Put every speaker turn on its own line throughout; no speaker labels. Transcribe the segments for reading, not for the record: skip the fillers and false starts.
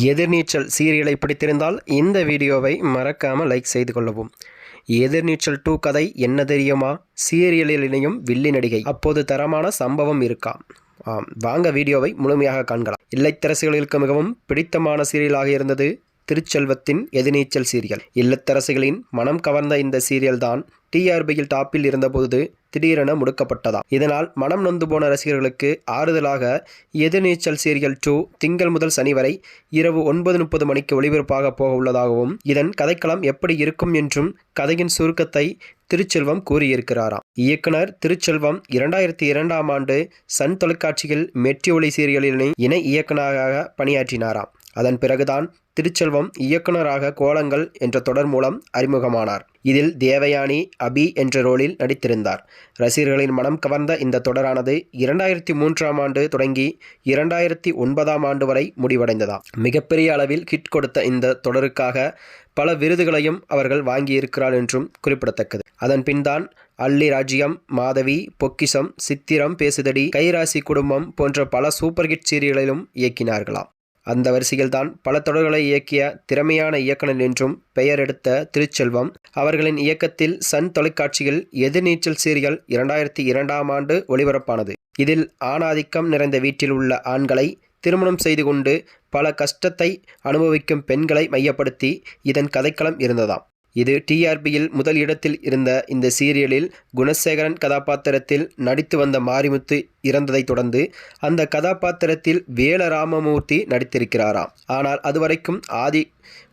எதிர்நீச்சல் சீரியலை பிடித்திருந்தால் இந்த வீடியோவை மறக்காமல் லைக் செய்து கொள்ளவும். எதிர்நீச்சல் 2 கதை என்ன தெரியுமா? சீரியலில் இணையும் வில்லி நடிகை அப்போது தரமான சம்பவம் இருக்கா? வாங்க வீடியோவை முழுமையாக காண்கலாம். இல்லத்தரசிகளுக்கு மிகவும் பிடித்தமான சீரியலாக இருந்தது திருச்செல்வத்தின் எதிர்நீச்சல் சீரியல். இல்லத்தரசிகளின் மனம் கவர்ந்த இந்த சீரியல் தான் டிஆர்பியில் டாப்பில் இருந்தபோது திடீரென முடுக்கப்பட்டதாம். இதனால் மனம் நொந்து போன ரசிகர்களுக்கு ஆறுதலாக எதிர்நீச்சல் சீரியல் 2 திங்கள் முதல் சனி வரை இரவு 9:30 மணிக்கு ஒளிபரப்பாக போக உள்ளதாகவும் இதன் கதைக்களம் எப்படி இருக்கும் என்றும் கதையின் சுருக்கத்தை திருச்செல்வம் கூறியிருக்கிறாராம். இயக்குனர் திருச்செல்வம் 2002ஆம் ஆண்டு சன் தொலைக்காட்சியில் மெட்டி ஒளி சீரியலில் இணை இயக்குநராக பணியாற்றினாராம். அதன் பிறகுதான் திருச்செல்வம் இயக்குநராக கோலங்கள் என்ற தொடர் மூலம் அறிமுகமானார். இதில் தேவயானி அபி என்ற ரோலில் நடித்திருந்தார். ரசிகர்களின் மனம் கவர்ந்த இந்த தொடரானது 2003ஆம் ஆண்டு தொடங்கி 2009ஆம் ஆண்டு வரை முடிவடைந்ததாம். மிகப்பெரிய அளவில் ஹிட் கொடுத்த இந்த தொடருக்காக பல விருதுகளையும் அவர்கள் வாங்கியிருக்கிறார் என்றும் குறிப்பிடத்தக்கது. அதன் பின்தான் அள்ளி ராஜ்யம், மாதவி, பொக்கிஷம், சித்திரம் பேசுதடி, கைராசி குடும்பம் போன்ற பல சூப்பர் ஹிட் சீரியல்களிலும் இயக்கினார்களாம். அந்த வரிசையில்தான் பல தொடர்களை இயக்கிய திறமையான இயக்குனர் என்றும் பெயர் எடுத்த திருச்செல்வம் அவர்களின் இயக்கத்தில் சன் தொலைக்காட்சியில் எதிர்நீச்சல் சீரியல் 2002ஆம் ஆண்டு ஒளிபரப்பானது. இதில் ஆணாதிக்கம் நிறைந்த வீட்டில் உள்ள ஆண்களை திருமணம் செய்து கொண்டு பல கஷ்டத்தை அனுபவிக்கும் பெண்களை மையப்படுத்தி இதன் கதைக்களம் இருந்ததாம். இது டிஆர்பியில் முதல் இடத்தில் இருந்த இந்த சீரியலில் குணசேகரன் கதாபாத்திரத்தில் நடித்து வந்த மாரிமுத்து இறந்ததைத் தொடர்ந்து அந்த கதாபாத்திரத்தில் வேலராமமூர்த்தி நடித்திருக்கிறாராம். ஆனால் அதுவரைக்கும் ஆதி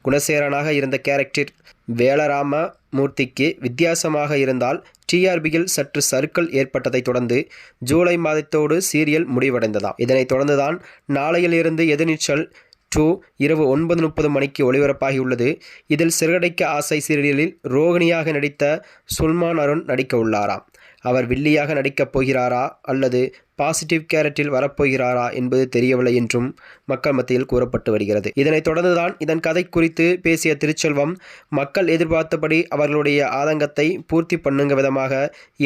குணசேகரனாக இருந்த கேரக்டர் வேலராமமூர்த்திக்கு வித்தியாசமாக இருந்தால் டிஆர்பியில் சற்று சறுக்கல் ஏற்பட்டதைத் தொடர்ந்து ஜூலை மாதத்தோடு சீரியல் முடிவடைந்ததாம். இதனைத் தொடர்ந்துதான் நாளையிலிருந்து எதிர்நீச்சல் 2 இரவு 9:30 மணிக்கு ஒளிபரப்பாகியுள்ளது. இதில் சிறகடைக்க ஆசை சீரியலில் ரோகிணியாக நடித்த சுல்மான் அருண் நடிக்க உள்ளாராம். அவர் வில்லியாக நடிக்கப் போகிறாரா அல்லது பாசிட்டிவ் கேரக்டரில் வரப்போகிறாரா என்பது தெரியவில்லை என்றும் மக்கள் மத்தியில் கூறப்பட்டு வருகிறது. இதனைத் தொடர்ந்துதான் இதன் கதை குறித்து பேசிய திருச்செல்வம் மக்கள் எதிர்பார்த்தபடி அவர்களுடைய ஆதங்கத்தை பூர்த்தி பண்ணுங்க விதமாக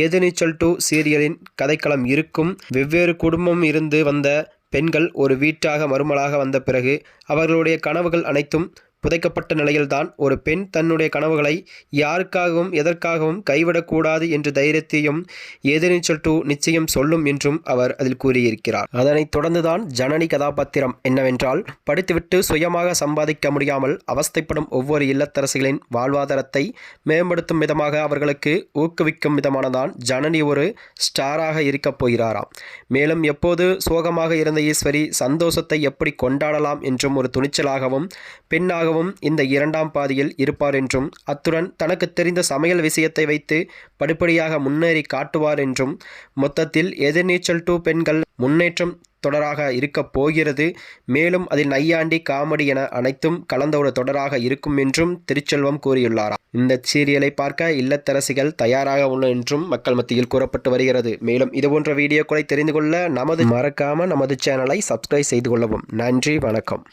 எதிர்நீச்சல் 2 சீரியலின் கதைக்களம் இருக்கும். வெவ்வேறு குடும்பம் இருந்து வந்த பெண்கள் ஒரு வீட்டாக மருமலாக வந்த பிறகு அவர்களுடைய கனவுகள் அனைத்தும் புதைக்கப்பட்ட நிலையில்தான் ஒரு பெண் தன்னுடைய கனவுகளை யாருக்காகவும் எதற்காகவும் கைவிடக்கூடாது என்ற தைரியத்தையும் எதிர்நீச்சல் 2 நிச்சயம் சொல்லும் என்றும் அவர் அதில் கூறியிருக்கிறார். அதனைத் தொடர்ந்துதான் ஜனனி கதாபாத்திரம் என்னவென்றால், படித்துவிட்டு சுயமாக சம்பாதிக்க முடியாமல் அவஸ்தைப்படும் ஒவ்வொரு இல்லத்தரசிகளின் வாழ்வாதாரத்தை மேம்படுத்தும் விதமாக அவர்களுக்கு ஊக்குவிக்கும் விதமானதான் ஜனனி ஒரு ஸ்டாராக இருக்கப் போகிறாராம். மேலும் எப்போது சோகமாக இருந்த ஈஸ்வரி சந்தோஷத்தை எப்படி கொண்டாடலாம் என்றும் ஒரு துணிச்சலாகவும் பெண்ணாக இந்த இரண்டாம் பாதியில் இருப்பார் என்றும் அத்துடன் தனக்கு தெரிந்த சமையல் விஷயத்தை வைத்து படிப்படியாக முன்னேறி காட்டுவார் என்றும் மொத்தத்தில் எதிர்நீச்சல் 2 பெண்கள் முன்னேற்றம் தொடராக இருக்கப் போகிறது. மேலும் அதில் நையாண்டி காமெடி என அனைத்தும் கலந்த ஒரு தொடராக இருக்கும் என்றும் திருச்செல்வம் கூறியுள்ளாராம். இந்த சீரியலை பார்க்க இல்லத்தரசிகள் தயாராக உள்ளனர் என்றும் மக்கள் மத்தியில் கூறப்பட்டு வருகிறது. மேலும் இதுபோன்ற வீடியோக்களை தெரிந்து கொள்ள மறக்காம நமது சேனலை சப்ஸ்கிரைப் செய்து கொள்ளவும். நன்றி, வணக்கம்.